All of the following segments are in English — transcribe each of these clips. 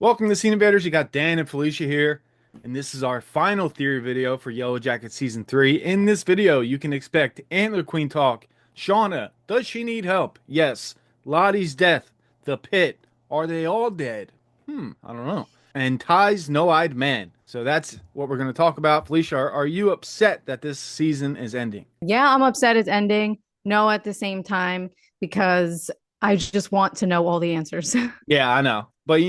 Welcome to Scene Invaders. You got Dan and Felicia here, and this is our final theory video for Yellowjackets Season 3. In this video, you can expect Antler Queen talk. Shauna, does she need help? Yes. Lottie's death. The pit. Are they all dead? I don't know. And Ty's no-eyed man. So that's what we're going to talk about. Felicia, are you upset that this season is ending? Yeah, I'm upset it's ending. No, at the same time, because I just want to know all the answers. Yeah, I know. But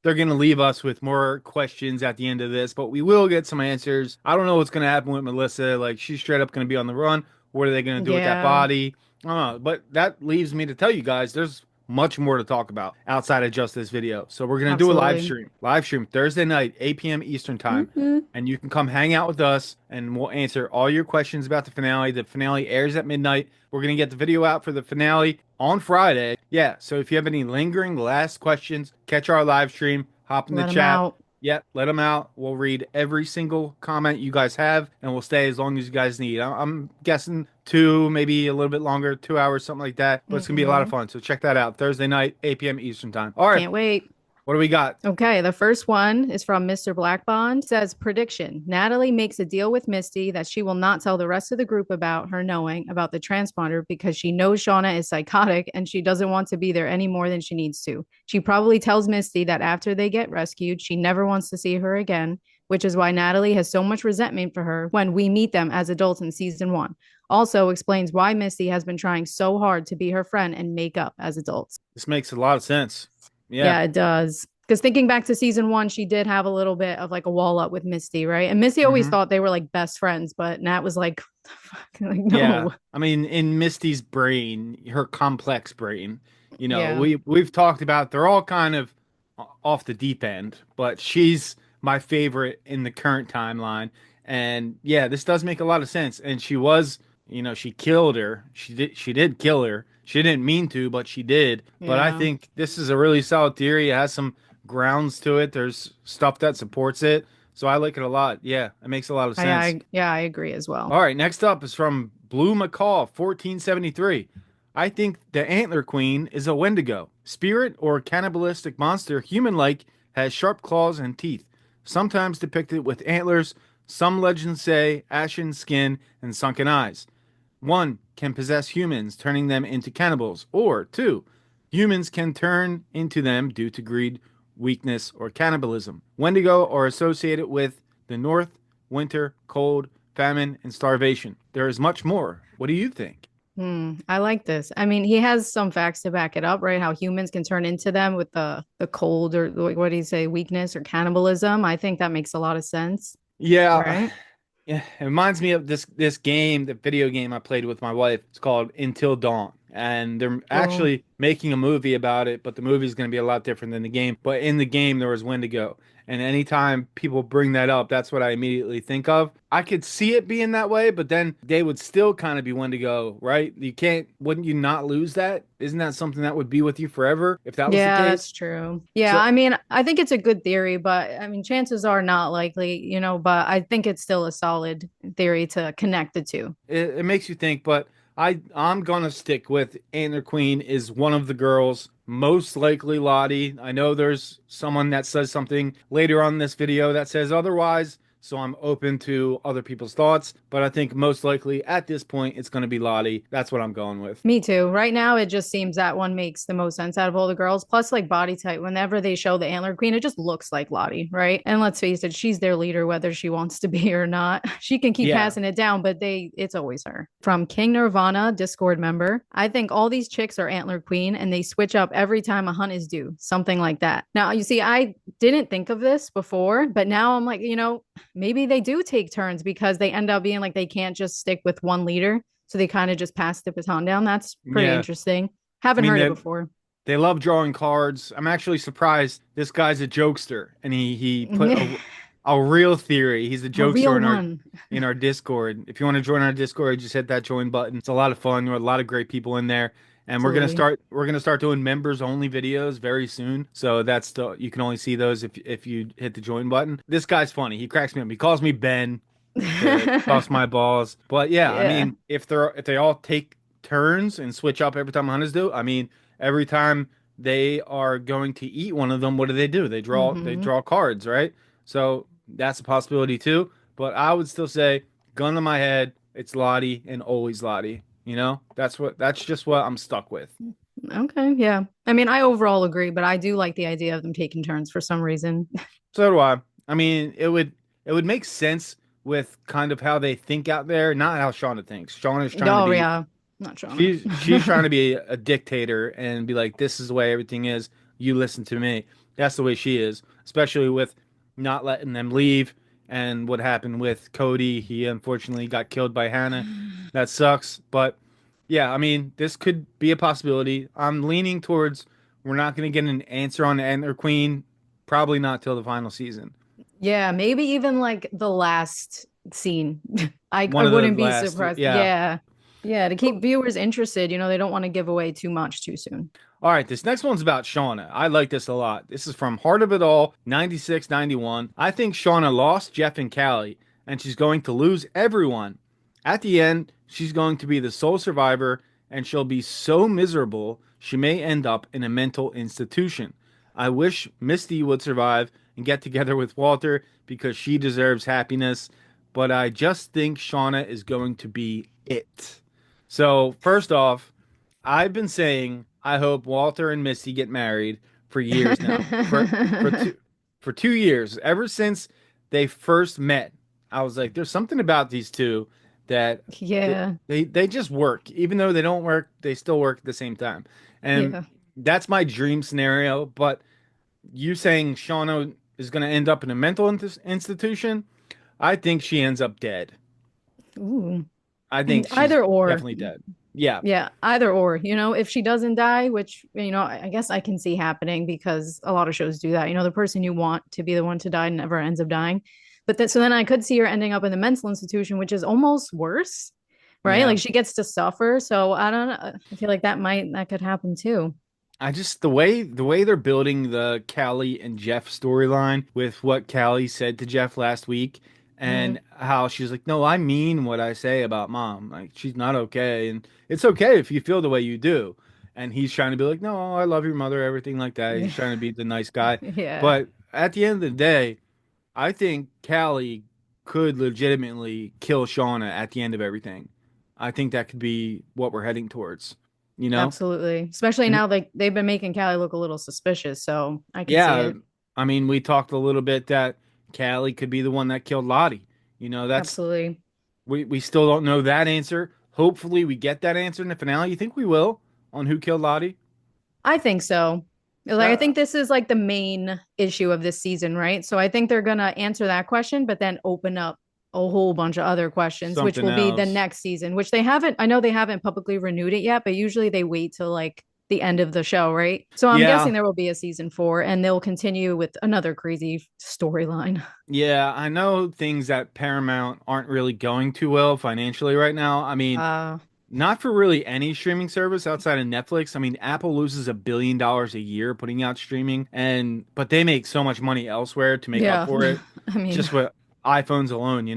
they're going to leave us with more questions at the end of this, but we will get some answers. I don't know what's going to happen with Melissa. Like, she's straight up going to be on the run. What are they going to do with that Yeah, body? I don't know. But that leaves me to tell you guys there's much more to talk about outside of just this video. So we're going to do a live absolutely. stream. Live stream Thursday night, 8 p.m. Eastern time. Hmm. And you can come hang out with us and we'll answer all your questions about the finale. The finale airs at midnight. We're going to get the video out for the finale on Friday. Yeah, so if you have any lingering last questions, catch our live stream, hop in the Let them chat. out. Yep, let them out. We'll read every single comment you guys have, and we'll stay as long as you guys need. I'm guessing two, maybe a little bit longer, 2 hours, something like that. But it's gonna be a lot of Hmm. fun. So check that out Thursday night, 8 p.m. Eastern time. All right, Can't wait. what do we got? Okay, the first one is from Mr. Blackbond. It says prediction. Natalie makes a deal with Misty that she will not tell the rest of the group about her knowing about the transponder because she knows Shauna is psychotic and she doesn't want to be there any more than she needs to. She probably tells Misty that after they get rescued, she never wants to see her again, which is why Natalie has so much resentment for her when we meet them as adults in season one. Also explains why Misty has been trying so hard to be her friend and make up as adults. This makes a lot of sense. Yeah, Yeah, it does. Because thinking back to season one, she did have a little bit of like a wall up with Misty, right? And Misty always hmm thought they were like best friends, but Nat was like, like yeah. no. I mean, in Misty's brain, her complex brain, Yeah. we've talked about they're all kind of off the deep end, but she's my favorite in the current timeline. And yeah, this does make a lot of sense. And she was, she killed her. She did kill her. She didn't mean to, but she did. But I Yeah. think this is a really solid theory. It has some grounds to it. There's stuff that supports it. So I like it a lot. Yeah, it makes a lot of sense. I agree as well. All right, next up is from Blue McCall, 1473. I think the Antler Queen is a Wendigo. Spirit or cannibalistic monster, human-like, has sharp claws and teeth, sometimes depicted with antlers. Some legends say ashen skin and sunken eyes. One can possess humans, turning them into cannibals. Or two, humans can turn into them due to greed, weakness, or cannibalism. Wendigo are associated with the north, winter, cold, famine, and starvation. There is much more. What do you think? I like this. I mean, he has some facts to back it up, right? How humans can turn into them with the cold or like what do you say, weakness or cannibalism. I think that makes a lot of sense, Yeah, right? yeah, it reminds me of this game, the video game I played with my wife. It's called Until Dawn, and they're Oh, actually making a movie about it, but the movie is going to be a lot different than the game. But in the game, there was Wendigo, and anytime people bring that up, that's what I immediately think of. I could see it being that way, but then they would still kind of be Wendigo, right? You can't, wouldn't you not lose that? Isn't that something that would be with you forever if that was the yeah, case? that's true. Yeah, So I mean, I think it's a good theory, but I mean, chances are not likely, but I think it's still a solid theory to connect the two. it makes you think, but I'm gonna stick with Antler Queen is one of the girls, most likely Lottie. I know there's someone that says something later on in this video that says otherwise, so I'm open to other people's thoughts, but I think most likely at this point it's gonna be Lottie. That's what I'm going with. Me too. Right now, it just seems that one makes the most sense out of all the girls. Plus, like body type, whenever they show the Antler Queen, it just looks like Lottie, right? And let's face it, she's their leader, whether she wants to be or not. She can keep Yeah. passing it down, but it's always her. From King Nirvana, Discord member, I think all these chicks are Antler Queen and they switch up every time a hunt is due, something like that. Now, you see, I didn't think of this before, but now I'm like, maybe they do take turns because they end up being like they can't just stick with one leader. So they kind of just passed the baton down. That's pretty Yeah. interesting. I Haven't mean heard it they before. they love drawing cards. I'm actually surprised this guy's a jokester and he put a real theory. He's a A jokester real in our one. Discord. If you want to join our Discord, just hit that join button. It's a lot of fun. There are a lot of great people in there. And Absolutely. we're gonna start doing members only videos very soon. So you can only see those if you hit the join button. This guy's funny. He cracks me up. He calls me Ben to bust my balls. But yeah, I Yeah. mean, if they all take turns and switch up every time hunters do, I mean, every time. they are going to eat one of them, what do? They Hmm. draw cards, right? So that's a possibility too. But I would still say, gun to my head, it's Lottie and always Lottie. That's just what I'm stuck with. Okay, yeah. I mean, I overall agree, but I do like the idea of them taking turns for some reason. So do I. I mean, it would make sense with kind of how they think out there, not how Shauna thinks. Shauna's trying to Oh be yeah, not Shauna. she's trying to be a dictator and be like, this is the way everything is. You listen to me. That's the way she is, especially with not letting them leave and what happened with Cody. He unfortunately got killed by Hannah. That sucks. But yeah, I mean, this could be a possibility. I'm leaning towards we're not going to get an answer on the Antler Queen. Probably not till the final season. Yeah, maybe even like the last scene. I One of the wouldn't be last three. surprised. Yeah. Yeah. Yeah, to keep viewers interested, they don't want to give away too much too soon. All right, this next one's about Shauna. I like this a lot. This is from Heart of It All, 96, 91. I think Shauna lost Jeff and Callie, and she's going to lose everyone. At the end, she's going to be the sole survivor, and she'll be so miserable she may end up in a mental institution. I wish Misty would survive and get together with Walter because she deserves happiness, but I just think Shauna is going to be it. So, first off, I've been saying I hope Walter and Misty get married for years now. For 2 years, ever since they first met, I was like, there's something about these two that Yeah. they just work. Even though they don't work, they still work at the same time. And Yeah. that's my dream scenario. But you saying Shauna is going to end up in a mental institution, I think she ends up dead. Ooh. I think she's Either or. definitely dead. Yeah, Yeah, either or. If she doesn't die, which, I guess I can see happening because a lot of shows do that. The person you want to be the one to die never ends up dying. But then, so then I could see her ending up in the mental institution, which is almost worse, right? yeah. Like she gets to suffer. So I don't know. I feel like that could happen too. I just the way they're building the Callie and Jeff storyline with what Callie said to Jeff last week Mm, and how she's like, no, I mean what I say about mom. Like she's not okay, and it's okay if you feel the way you do. And he's trying to be like, no, I love your mother, everything like that. yeah. He's trying to be the nice guy, Yeah, but at the end of the day, I think Callie could legitimately kill Shauna at the end of everything. I think that could be what we're heading towards. You know? absolutely. Especially now, like they've been making Callie look a little suspicious, so I could see Yeah, it. I mean, we talked a little bit that Callie could be the one that killed Lottie. That's Absolutely. we still don't know that answer. Hopefully, we get that answer in the finale. You think we will on who killed Lottie? I think so. Like I Uh, think this is like the main issue of this season, right? So I think they're gonna answer that question, but then open up a whole bunch of other questions, which Something will be the else. next season, which they haven't, I know they haven't publicly renewed it yet, but usually they wait till like the end of the show, right? So I'm Yeah, guessing there will be a season 4 and they'll continue with another crazy storyline. yeah. I know things at Paramount aren't really going too well financially right now. I mean, Uh not for really any streaming service outside of Netflix. I mean, Apple loses $1 billion a year putting out streaming, and but they make so much money elsewhere to make up yeah. for it, I mean, just with iPhones alone.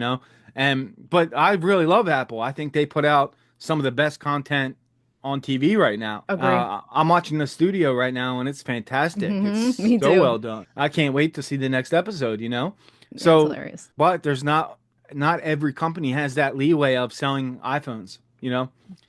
And but I really love Apple. I think they put out some of the best content on TV right now. agree. I'm watching The Studio right now, and it's fantastic. It's Me so too. well done. I can't wait to see the next episode. Yeah, it's So, hilarious. but there's not every company has that leeway of selling iPhones.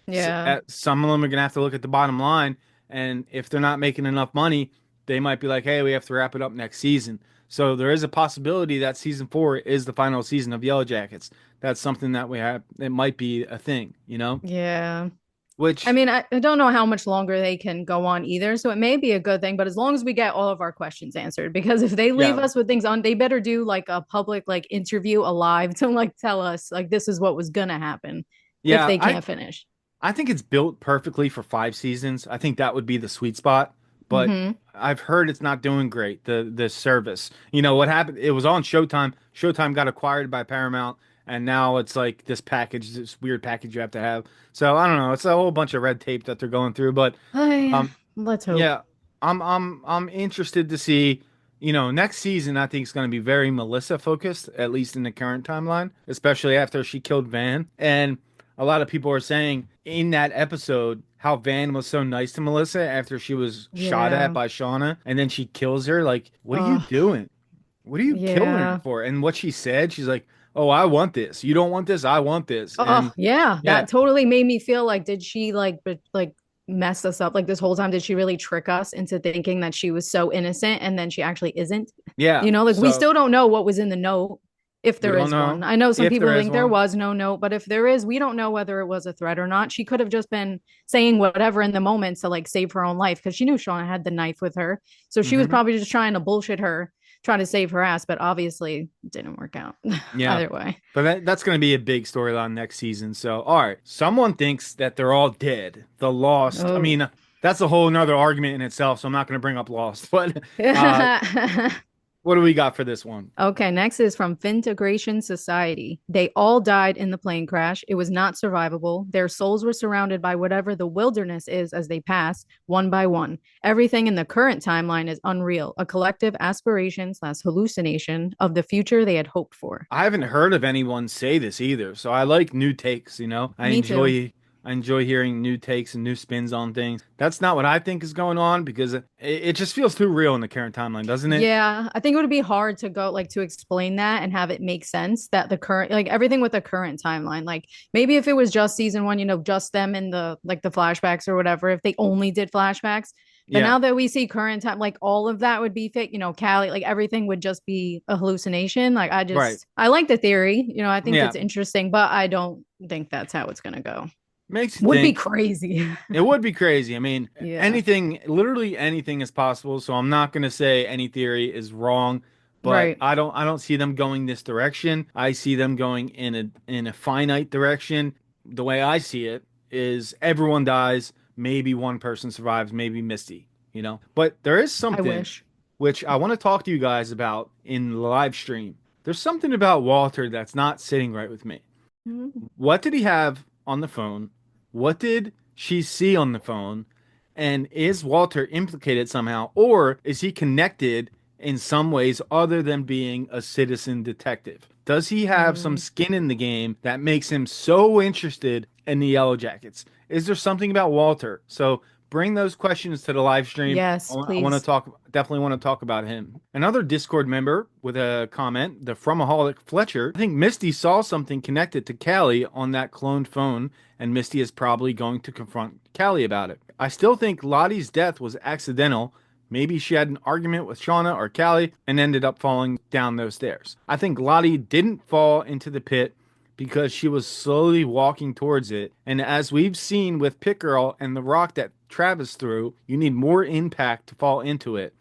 Yeah. Some of them are gonna have to look at the bottom line, and if they're not making enough money, they might be like, "Hey, we have to wrap it up next season." So there is a possibility that season 4 is the final season of Yellowjackets. That's something that we have. It might be a thing. Yeah. I Which, mean, I don't know how much longer they can go on either. So it may be a good thing, but as long as we get all of our questions answered, because if they leave yeah, us with things on, they better do like a public like interview alive to like tell us like this is what was gonna happen if yeah, they I can't finish. I think it's built perfectly for 5 seasons. I think that would be the sweet spot. But Hmm. I've heard it's not doing great. The service. What happened? It was on Showtime. Showtime got acquired by Paramount, and now it's like this package, this weird package you have to have. So I don't know. It's a whole bunch of red tape that they're going through. But Ay, um, let's hope. yeah, I'm interested to see. Next season I think is going to be very Melissa focused, at least in the current timeline, especially after she killed Van. And a lot of people are saying in that episode how Van was so nice to Melissa after she was shot at Yeah. by Shauna, and then she kills her. Like, what are you Oh, doing? What are you killing her yeah. for? And what she said, she's like, "Oh, I want this. You don't want this. I want this." Oh, And yeah. yeah, That totally made me feel like, did she like mess us up like this whole time? Did she really trick us into thinking that she was so innocent and then she actually isn't? yeah. Like we So still don't know what was in the note, if we there don't is one. know I know some if people there is think there one. was no note, but if there is, we don't know whether it was a threat or not. She could have just been saying whatever in the moment to like save her own life because she knew Shauna had the knife with her. So she was Hmm. probably just trying to bullshit her, trying to save her ass, but obviously it didn't work out Yeah. either way. But that's going to be a big storyline next season. So, all right. Someone thinks that they're all dead. The Lost. I Oh. mean, that's a whole nother argument in itself. So I'm not going to bring up Lost. But uh, what do we got for this one? Okay, next is from Fintegration Society. They all died in the plane crash. It was not survivable. Their souls were surrounded by whatever the wilderness is as they pass, one by one. Everything in the current timeline is unreal, a collective aspiration slash hallucination of the future they had hoped for. I haven't heard of anyone say this either. So I like new takes, you know. Me too. I enjoy hearing new takes and new spins on things. That's not what I think is going on because it just feels too real in the current timeline, doesn't it? Yeah, I think it would be hard to go like to explain that and have it make sense that the current like everything with the current timeline. Like maybe if it was just season one, just them in the like the flashbacks or whatever, if they only did flashbacks. But Yeah. now that we see current time, like all of that would be fake, Callie, like everything would just be a hallucination. Like Right. I like the theory, I think Yeah. it's interesting, but I don't think that's how it's gonna go. Makes you Would be think. crazy. It would be crazy. I mean, Yeah. anything, literally anything is possible. So I'm not going to say any theory is wrong, but Right. I don't see them going this direction. I see them going in a finite direction. The way I see it is everyone dies, maybe one person survives, maybe Misty, you know. But there is I something wish. which I want to talk to you guys about in the live stream. There's something about Walter that's not sitting right with me. Mhm. What did he have on the phone? What did she see on the phone? And is Walter implicated somehow, or is he connected in some ways other than being a citizen detective? Does he have some Mm. skin in the game that makes him so interested in the Yellow Jackets? Is there something about Walter? So bring those questions to the live stream. Yes, I want to please. talk, definitely want to talk about him. Another Discord member with a comment, the Fromaholic Fletcher. I think Misty saw something connected to Callie on that cloned phone, and Misty is probably going to confront Callie about it. I still think Lottie's death was accidental. Maybe she had an argument with Shauna or Callie and ended up falling down those stairs. I think Lottie didn't fall into the pit because she was slowly walking towards it. And as we've seen with Pit Girl and the rock that Travis threw, you need more impact to fall into it.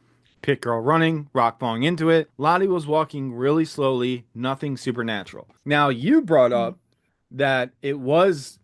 Pit Girl running, rock falling into it. Lottie was walking really slowly, nothing supernatural. Now, you brought Mm. up that it was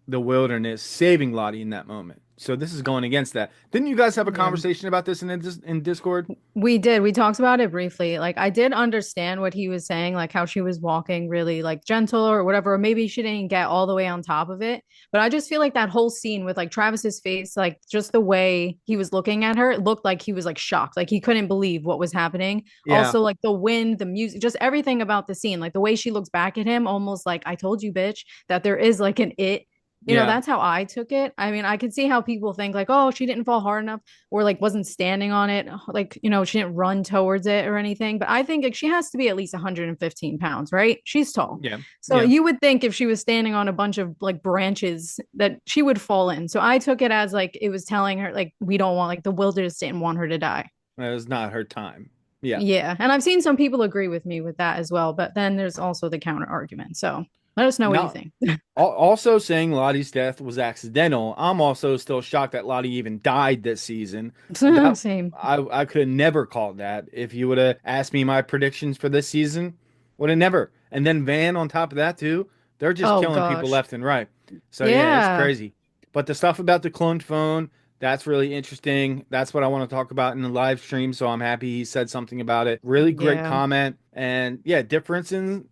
the wilderness, saving Lottie in that moment. So this is going against that. Didn't you guys have a Yeah. conversation about this in Discord? We did. We talked about it briefly. Like I did understand what he was saying, like how she was walking really like gentle or whatever, or maybe she didn't get all the way on top of it. But I just feel like that whole scene with like Travis's face, like just the way he was looking at her, it looked like he was like shocked. Like he couldn't believe what was happening. Yeah, Also, like the wind, the music, just everything about the scene, like the way she looks back at him, almost like I told you, bitch, that there is like an it. yeah, That's how I took it. I mean, I could see how people think like, oh, she didn't fall hard enough or like wasn't standing on it, like, she didn't run towards it or anything. But I think like she has to be at least 115 pounds, right? She's tall. yeah, So yeah. you would think if she was standing on a bunch of like branches that she would fall in. So I took it as like it was telling her, like, we don't want, like, the wilderness didn't want her to die. It was not her time. Yeah. Yeah. And I've seen some people agree with me with that as well. But then there's also the counter argument. So let us know what you Now, think. also saying Lottie's death was accidental. I'm also still shocked that Lottie even died this season. That Same. I could have never called that. If you would have asked me my predictions for this season, would have never. And then Van on top of that too. They're just Oh, killing people gosh. left and right. So yeah, it's Yeah. crazy. But the stuff about the cloned phone, that's really interesting. That's what I want to talk about in the live stream. So I'm happy he said something about it. Really great Yeah. comment. And yeah, difference in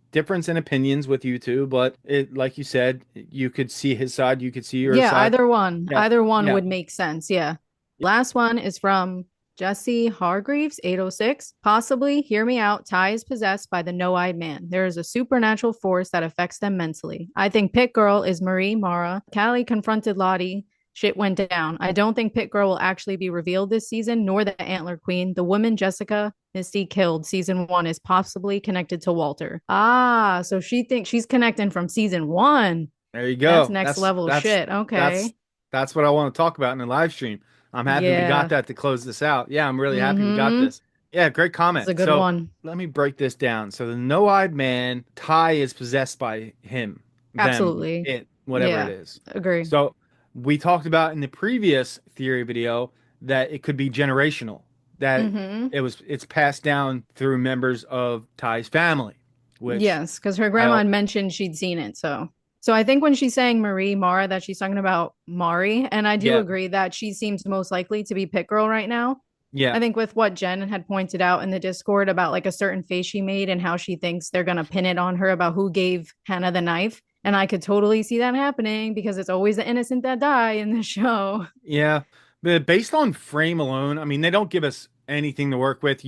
opinions with you two, but it like you said, you could see his side, you could see your Yeah, side. either one. Yeah, Either one yeah. would make sense. Yeah. Last one is from Jesse Hargreaves, 806. Possibly, hear me out. Ty is possessed by the no eyed man. There is a supernatural force that affects them mentally. I think Pit Girl is Marie Mara. Callie confronted Lottie Shit went down. I don't think Pit Girl will actually be revealed this season, nor the Antler Queen. The woman Jessica Misty killed season one is possibly connected to Walter. Ah, so she thinks she's connecting from season one. There you That's go. next level shit. That's Okay. that's what I want to talk about in the live stream. I'm happy we got Yeah. that to close this out. Yeah, I'm really happy we got Mm-hmm. this. Yeah, great It's a comment. good So one. let me break this down. So the no-eyed man, Ty is possessed by him, them, Absolutely. it, whatever it Yeah. is. Agree. So we talked about in the previous theory video that it could be generational, that Mm-hmm. it's passed down through members of Ty's family, which Yes, because her grandma I had mentioned she'd seen it. So I think when she's saying Marie Mara, that she's talking about Mari, and I do yeah, agree that she seems most likely to be Pit Girl right now. yeah, I think with what Jen had pointed out in the Discord about like a certain face she made and how she thinks they're gonna pin it on her about who gave Hannah the knife. And I could totally see that happening because it's always the innocent that die in the show. yeah. But based on frame alone, I mean, they don't give us anything to work with.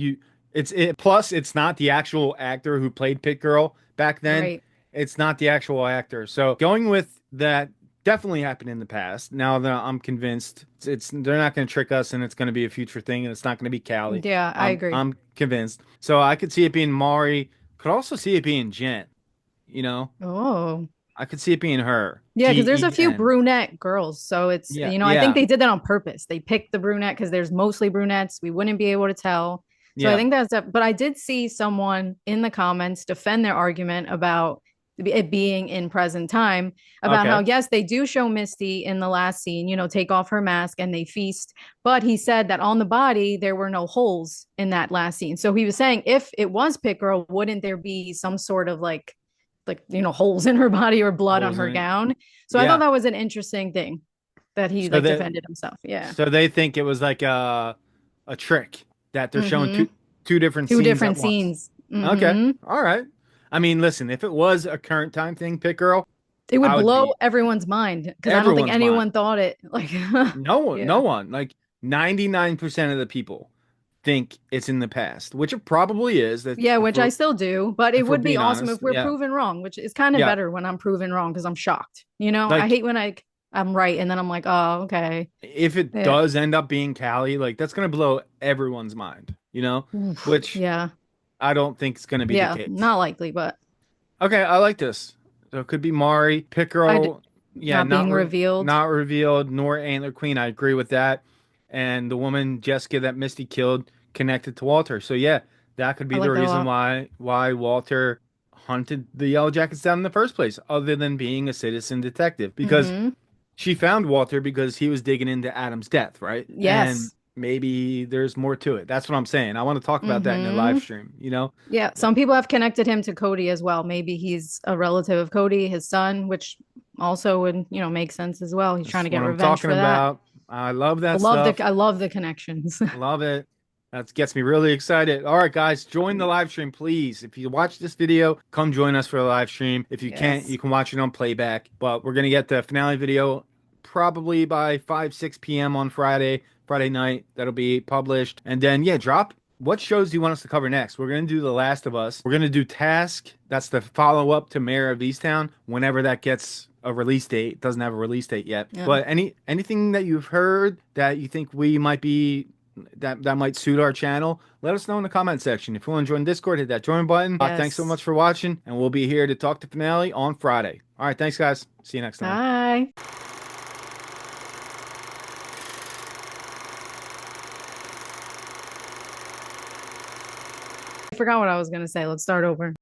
Plus it's not the actual actor who played Pit Girl back then. Right. It's not the actual actor. So going with that definitely happened in the past. Now that I'm convinced it's they're not going to trick us and it's going to be a future thing and it's not going to be Callie. Yeah, I agree. I'm convinced. So I could see it being Mari. Could also see it being Jen. You know, Oh. I could see it being her. Yeah, because there's a few Gen. brunette girls. So it's, Yeah, I think yeah, they did that on purpose. They picked the brunette because there's mostly brunettes. We wouldn't be able to tell. So I yeah. think that's that. But I did see someone in the comments defend their argument about it being in present time, about how, Okay. yes, they do show Misty in the last scene, take off her mask and they feast. But he said that on the body, there were no holes in that last scene. So he was saying if it was Pit Girl, wouldn't there be some sort of like holes in her body or blood on Holes her in it. gown. So I thought Yeah. that was an interesting thing that he So like that defended himself. Yeah. so they think it was like a trick that they're showing Mm-hmm. two different Two scenes at different once. scenes. Okay. Mm-hmm. All right. I mean, listen, if it was a current time thing, Pit Girl, It would I would blow be everyone's mind because I don't think everyone's mind. anyone thought it. Like, No one, no yeah, one. Like 99% of the people think it's in the past, which it probably is. yeah, which I still do. But it If we're would be being awesome honest. if we're Yeah. proven wrong, which is kind of Yeah. better when I'm proven wrong because I'm shocked. I Like hate when I'm right and then I'm like, oh, okay, if it yeah, does end up being Callie, like that's gonna blow everyone's mind, oof, which yeah, I don't think is gonna be the yeah, case. not likely, but Okay, I like this. So it could be Mari, I Pickerel, yeah, not being revealed. not revealed, nor Antler Queen. I agree with that. And the woman Jessica that Misty killed connected to Walter. So yeah, that could I be the like that a reason lot. why Walter hunted the Yellowjackets down in the first place, other than being a citizen detective. Because Mm-hmm. she found Walter because he was digging into Adam's death, right? And Yes. maybe there's more to it. That's what I'm saying. I want to talk about that in the live Mm-hmm. stream. Yeah. Some people have connected him to Cody as well. Maybe he's a relative of Cody, his son, which also would, make sense as well. He's trying That's to what get I'm revenge talking for that. about. I love I that love the stuff. I love the connections. Love it. That gets me really excited. All right, guys, join the live stream, please. If you watch this video, come join us for the live stream. If you can't, Yes. you can watch it on playback. But we're gonna get the finale video probably by 5, 6 p.m. on Friday night. That'll be published. And then yeah, drop what shows do you want us to cover next? We're gonna do The Last of Us. We're gonna do Task. That's the follow-up to Mayor of Easttown. Whenever that gets a release date. It doesn't have a release date yet. Yeah. But anything that you've heard that you think we might be that might suit our channel, let us know in the comment section. If you want to join Discord, hit that join button. Thanks so Yes. much for watching, and we'll be here to talk to finale on Friday. All right, thanks guys. See you next time. Bye. I forgot what I was gonna say. Let's start over.